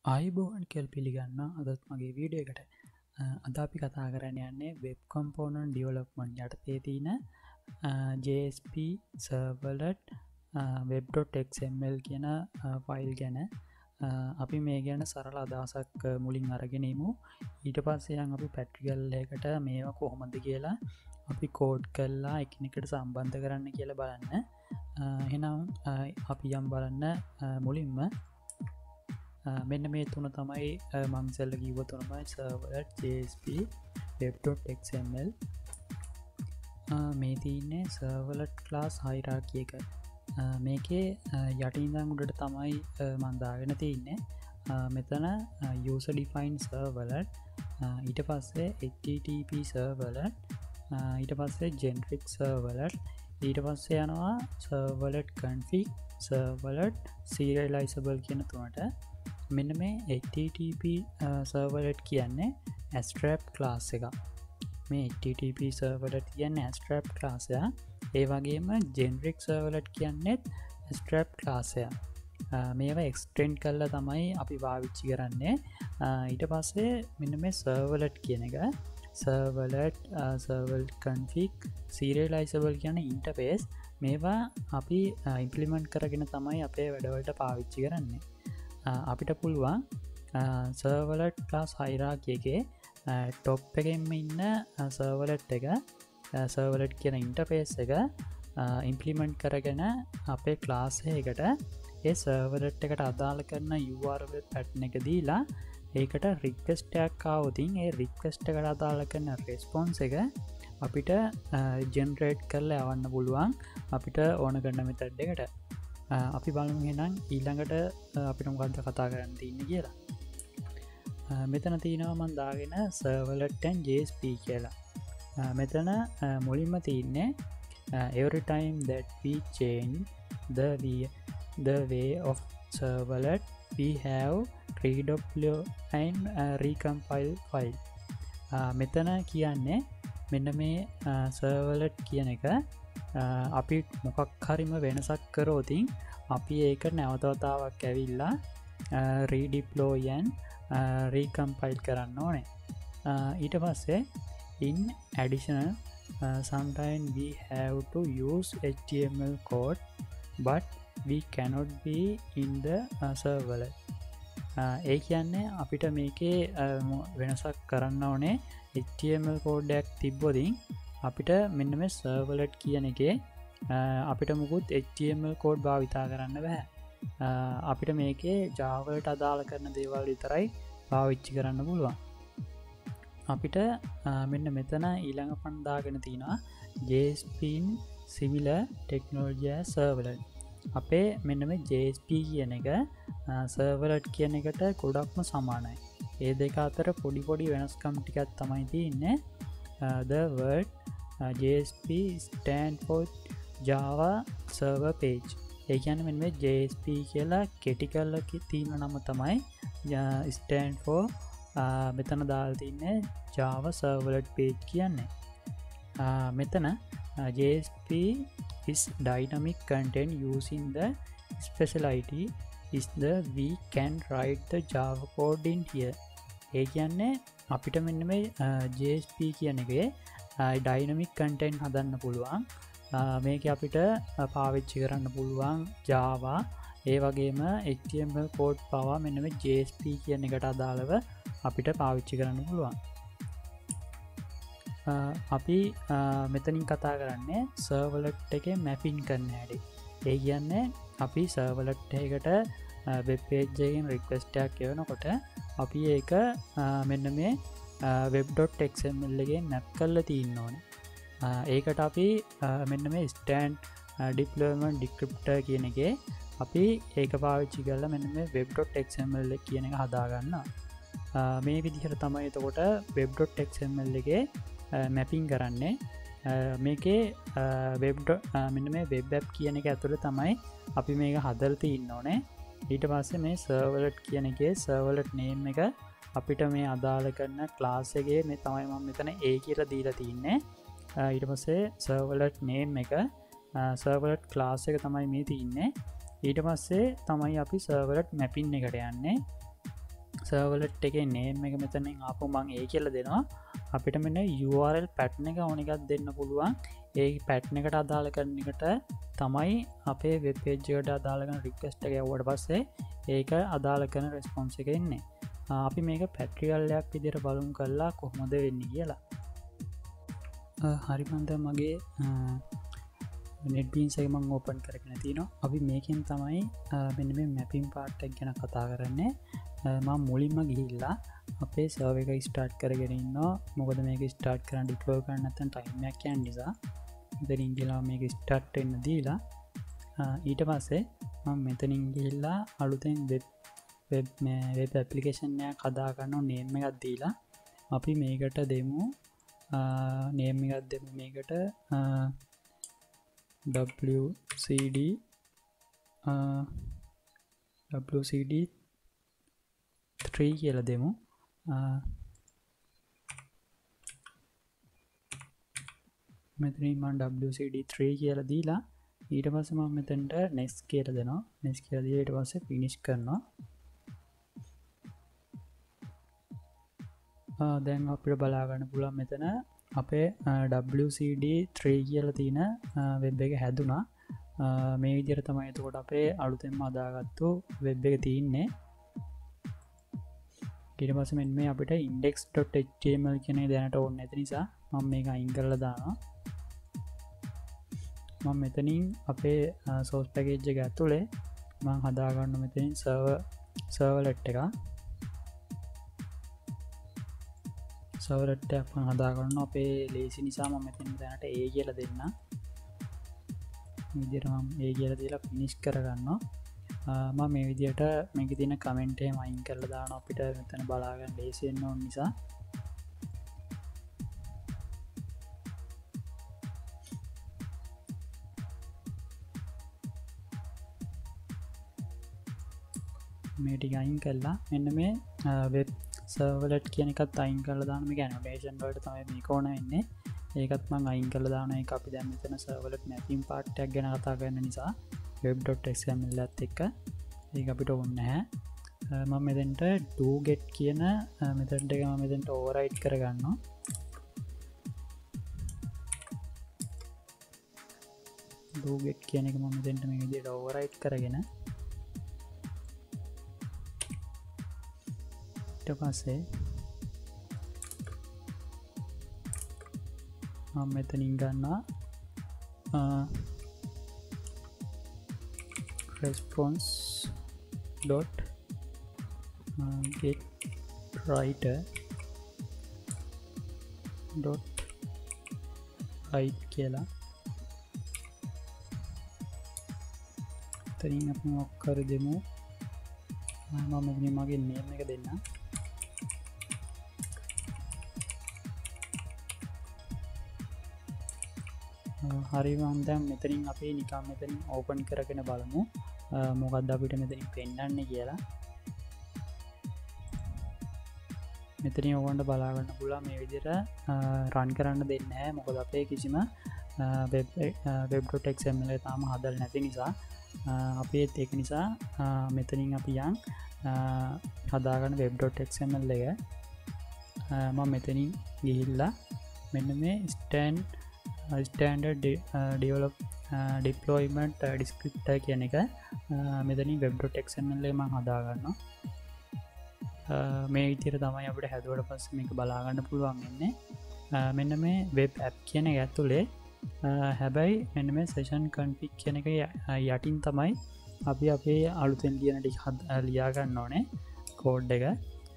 ආයිබෝවන් කෙල් පිළිගන්න අදත් මගේ වීඩියෝ එකට අද අපි කතා කරන්න යන්නේ වෙබ් කම්පෝනන්ට් ඩිවලොප්මන්ට් යටතේ තියෙන JSP Servlet Web.Xml කියන ෆයිල් ගැන අපි මේ ගැන සරල අදහසක් මුලින් අරගෙනමු ඊට පස්සේයන් අපි පැට්‍රිකල් එකට මේවා කොහොමද කියලා අපි කෝඩ් කල්ලා එකනෙකට සම්බන්ධ කරන්න කියලා බලන්න එහෙනම් අපි යම් බලන්න මුලින්ම මෙන්න මේ තුන තමයි මංසල්ල කිව තුනමයි Servlet JSP Web.Xml මේ තියන්නේ Servlet class hierarchy එක මේකේ යටින්දන් උඩට තමයි මන්දාගෙන තියන්නේ මෙතන user defined servlet ඊට පස්සේ HTTP servlet ඊට පස්සේ generic servlet ඊට පස්සේ යනවා servlet config servlet serializable කියන තුනට මෙන්න මේ HTTP servlet කියන්නේ abstract class එක මේ HTTP servlet කියන්නේ abstract class එක ඒ වගේම generic servlet කියන්නේ abstract class එක මේවා extend කරලා තමයි අපි පාවිච්චි කරන්නේ ඊට පස්සේ මෙන්න මේ servlet කියන එක servlet config serializable කියන interface මේවා අපි implement කරගෙන තමයි අපේ වැඩවලට පාවිච්චි කරන්නේ අපිට පුළුවන් Servlet class hierarchy එකේ top එකෙන්ම ඉන්න Servlet එක Servlet කියන interface එක implement කරගෙන අපේ class එකකට ඒ Servlet එකට අදාළ කරන URL pattern එක දීලා ඒකට request එකක් ආවොතින් ඒ request එකට අදාළ කරන response එක අපිට generate කරලා යවන්න පුළුවන් අපිට ඕන කරන method එකට අපි බලමු එහෙනම් ඊළඟට අපිට මොකක්ද කතා කරන්න තියෙන්නේ කියලා. මෙතන තියෙනවා මම දාගෙන servlet and JSP කියලා. මෙතන මුලින්ම තියෙන්නේ every time that we change the way of servlet we have redeploy and recompile file. මෙතන කියන්නේ මෙන්න මේ servlet කියන එක අපි මොකක් හරිම වෙනසක් කරෝතින් අපි ඒක නැවතවතාවක් ඇවිල්ලා redeploy and recompile කරන්න ඕනේ ඊට පස්සේ in additional sometimes we have to use HTML code but we cannot be in the servlet ඒ කියන්නේ අපිට මේකේ වෙනසක් කරන්න ඕනේ HTML කෝඩ්ඩයක් තිබ්බොදින් අපිට මෙන්න මේ servlet කියන එකේ අපිට මුකුත් HTML කෝඩ් භාවිතා කරන්න බෑ අපිට මේකේ Javaට අදාළ කරන දේවල් විතරයි පාවිච්චි කරන්න පුළුවන් අපිට මෙන්න මෙතන ඊළඟ පන්දාගෙන තියෙනවා JSP similar technology as servlet අපේ මෙන්න මේ JSP කියන එක servlet කියන එකට ගොඩක්ම සමානයි ඒ දෙක අතර පොඩි වෙනස්කම් ටිකක් තමයි තියෙන්නේ the word JSP stand for Java server page ඒ කියන්නේ මෙන්න මේ JSP කියලා කෙටි කරලා තියෙන නම තමයි stand for මෙතන දාලා තින්නේ Java servlet page කියන්නේ මෙතන JSP is dynamic content using the speciality is the we can write the Java code in here ඒ කියන්නේ අපිට මෙන්න මේ JSP කියන එකේ dynamic content හදන්න පුළුවන් මේක අපිට පාවිච්චි කරන්න පුළුවන් Java ඒ වගේම HTML code පවා මෙන්න මේ JSP කියන එකට අදාළව අපිට පාවිච්චි කරන්න පුළුවන් අපි මෙතනින් කතා කරන්නේ servlet එකේ mapping කරන්න හැටි ඒ කියන්නේ අපි servlet එකකට web page එකකින් request එකක් එවනකොට අපි ඒක මෙන්න මේ Web.Xml එකෙන් map කරලා තියෙන්න ඕනේ ඒකට අපි මෙන්න මේ stand deployment descriptor කියන එකේ අපි ඒක පාවිච්චි කරලා මෙන්න මේ Web.Xml එක කියන එක හදාගන්නවා මේ විදිහට තමයි එතකොට Web.Xml එකේ mapping කරන්නේ මේකේ මෙන්න මේ web app කියන එක ඇතුළේ තමයි අපි මේක හදලා තියෙන්න ඕනේ ඊට පස්සේ මේ servlet කියන එකේ servlet name එක අපිට මේ අදාළ කරන class එකේ මේ තමයි මම මෙතන A කියලා දීලා තින්නේ ඊට පස්සේ servlet name එක servlet class එක තමයි මේ තින්නේ ඊට පස්සේ තමයි අපි servlet mapping එකට යන්නේ සර්වලට් එකේ නේම් එක මෙතනින් ආපු මං ඒ කියලා දෙනවා. අපිට මෙන්න URL පැටර්න් එක ඕන එකක් දෙන්න පුළුවන්. ඒ පැටර්න් එකට අදාළ කරන එකට තමයි අපේ වෙබ් පේජ් එකට අදාළ කරන රික්වෙස්ට් එක යවුවට පස්සේ ඒක අදාළ කරන රෙස්පොන්ස් එක එන්නේ. අපි මේක පැට්‍රියල් එකක් විදිහට බලමු කරලා කොහොමද වෙන්නේ කියලා. හරි මන්ද මගේ NetBeans එක මම ඕපන් කරගෙන තියෙනවා. අපි මේකෙන් තමයි මෙන්න මේ මැපින් පාර්ට් එක ගැන කතා කරන්නේ. මම මුලින්ම ගිහිල්ලා අපේ සර්වර් එක ස්ටාර්ට් කරගෙන ඉන්නවා. මොකද මේක ස්ටාර්ට් කරන්න ඩිප්ලොයි කරන්න නැත්නම් ටයිම් එකක් යන නිසා. මෙතනින් ගිහලා මේක ස්ටාර්ට් වෙන්න දීලා ඊට පස්සේ මම මෙතනින් ගිහිල්ලා අලුතෙන් වෙබ් ඇප්ලිකේෂන් එකක් හදා ගන්න නේම් එකක් දීලා අපි මේකට දෙමු නේම් එකක් දෙමු මේකට WCD 3 කියලා දෙමු. මෙතනින් මම WCD 3 කියලා දීලා ඊට පස්සේ මම මෙතනට next කියලා දෙනවා. next කියලා දීලා ඊට පස්සේ finish කරනවා. දැන් අපිට බලා ගන්න පුළුවන් මෙතන අපේ WCD 3 කියලා තියෙන වෙබ් එක හැදුනා. මේ විදිහට තමයි එතකොට අපේ අලුතෙන්ම හදාගත්තු වෙබ් එක තියෙන්නේ. ඊට පස්සේ මෙන්න මේ අපිට index.html කියන එක දැනට ඕනේ නැති නිසා මම මේක අයින් කරලා දානවා. මම මෙතනින් අපේ source package එක ඇතුලේ මම හදා ගන්න මෙතනින් servlet එක. servlet එකක් මම හදා ගන්නවා. අපේ ලේසි නිසා මම මෙතන දැනට a කියලා දෙන්න. මේ විදිහට මම a කියලා දීලා finish කරගන්නවා. මම මේ විදිහට මේකේ තියෙන කමෙන්ට් එහෙම අයින් කරලා දානවා. අපිට මෙතන බලා ගන්න ලේසි වෙන්න ඕන නිසා. මේ ටික අයින් කළා මෙන්න මේ වෙබ් සර්වලට් කියන එකත් අයින් කරලා දාන්න. මේක ඇනොටේෂන් වලට තමයි මේක ඕන වෙන්නේ. ඒකත් මම අයින් කරලා දානවා. ඒක අපි දැන් මෙතන සර්වලට් මැපින් පාර්ට් එකක් ගැන කතා කරන නිසා Web.Xml එකත් එක්ක ඒක අපිට ඕනේ නැහැ. මම මෙතෙන්ට do get කියන මෙතඩ් එක මම මෙතෙන්ට override කරගන්නවා. do get කියන එක මම මෙතෙන්ට මේ විදිහට override කරගෙන ඊට පස්සේ මම මෙතනින් ගන්නවා response dot get writer dot write කියලා තනින් අපි මොකක් කර දෙමු. මම මෙතන මගේ name එක දෙන්න. හරි මම දැන් මෙතනින් අපි නිකන් මෙතනින් ඕපන් කරගෙන බලමු මොකක්ද අපිට මෙතනින් පෙන්නන්නේ කියලා. මෙතනින් ඕගොල්ලන්ට බලා ගන්න පුළුවන් මේ විදිහට රන් කරන්න දෙන්නේ නැහැ. මොකද අපේ කිසිම web.xml එක තාම හදලා නැති නිසා අපි ඒක නිසා මෙතනින් අපි යන් හදාගන්න web.xml එක මම මෙතනින් ගිහිල්ලා මෙන්න මේ standard deployment descriptor කියන එක මෙතනින් web.xml එක මම හදා ගන්නවා. මේ විදිහට තමයි අපිට හැදුවට පස්සේ මේක බලා ගන්න පුළුවන් වෙන්නේ. මෙන්න මේ web app කියන එක ඇතුලේ හැබැයි මෙන්න මේ session config කියන එක යටින් තමයි අපි අපේ අලුතෙන් ලියන ටික ලියා ගන්න ඕනේ කෝඩ් එක.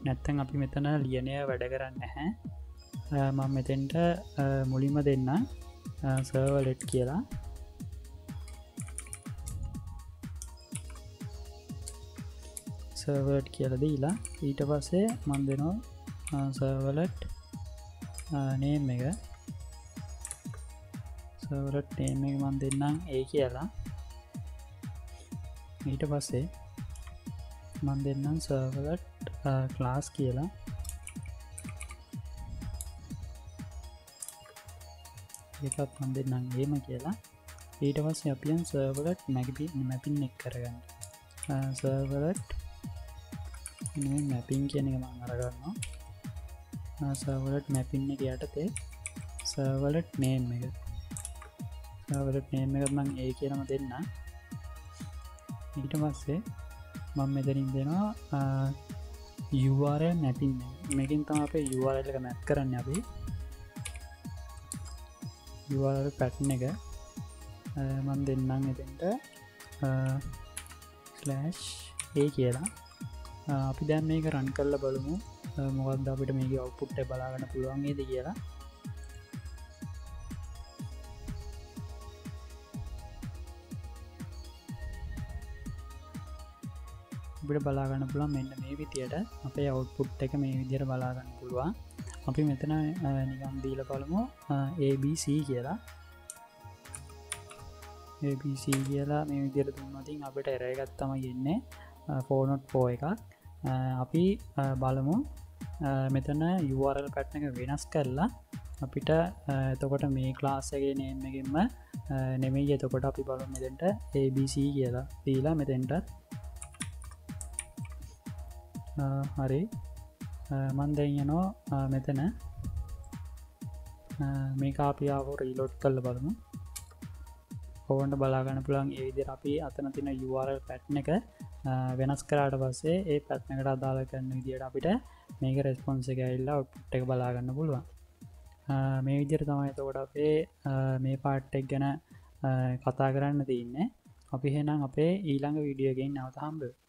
නැත්නම් අපි මෙතන ලියනය වැඩ කරන්නේ නැහැ. මම මෙතෙන්ට මුලින්ම දෙන්නම් servlet කියලා. servlet කියලා දීලා ඊට පස්සේ මම දෙනවා servlet name එක. servlet name එක මම දෙන්නම් a කියලා. ඊට පස්සේ මම දෙන්නම් servlet class කියලා. එකත් මම දෙන්නම් එහෙම කියලා. ඊට පස්සේ අපි යන් servlet mapping එක කරගන්න. servlet මැපින් කියන එක මම අරගන්නවා සර්වලට් මැපින් එක යටතේ සර්වලට් නේම් එක සර්වලට් නේම් එකත් මම ඒ කියලාම දෙන්න ඊට පස්සේ මම මෙතනින් දෙනවා URL මැපින් මේකෙන් තමයි අපේ URL එක මැප් කරන්නේ අපි URL පැටර්න් එක මම දෙන්නම් එතෙන්ට /a කියලා අපි දැන් මේක රන් කරලා බලමු මොකක්ද අපිට මේකේ අවුට්පුට් එක බලා ගන්න පුළුවන් නේද කියලා අපිට බලා ගන්න පුළුවන් මෙන්න මේ විදියට අපේ අවුට්පුට් එක මේ විදියට බලා ගන්න පුළුවන් අපි මෙතන නිකන් දීලා බලමු ABC කියලා ABC කියලා මේ විදියට දුන්නා තින් අපිට error එකක් තමයි එන්නේ 404 එකක් අපි බලමු මෙතන URL pattern එක වෙනස් කරලා අපිට එතකොට මේ class එකේ name එකෙන්ම නෙමෙයි එතකොට අපි බලමු මෙතෙන්ට ABC කියලා දීලා මෙතෙන්ට හරි මම දැන් යනවා මෙතන මේක අපි ආව රීලෝඩ් කරලා බලමු ඕවන්ට බලා ගන්න පුළුවන් ඒ විදිහට අපි අතන තියෙන URL pattern එක වෙනස් කරාට පස්සේ ඒ pattern එකට අදාළ කරන විදිහට අපිට මේක response එක ඇවිල්ලා output එක බලා ගන්න පුළුවන් මේ විදිහට තමයි එතකොට අපේ මේ part එක ගැන කතා කරන්න තියෙන්නේ අපි එහෙනම් අපේ ඊළඟ වීඩියෝ එකකින් නැවත හම්බ වෙමු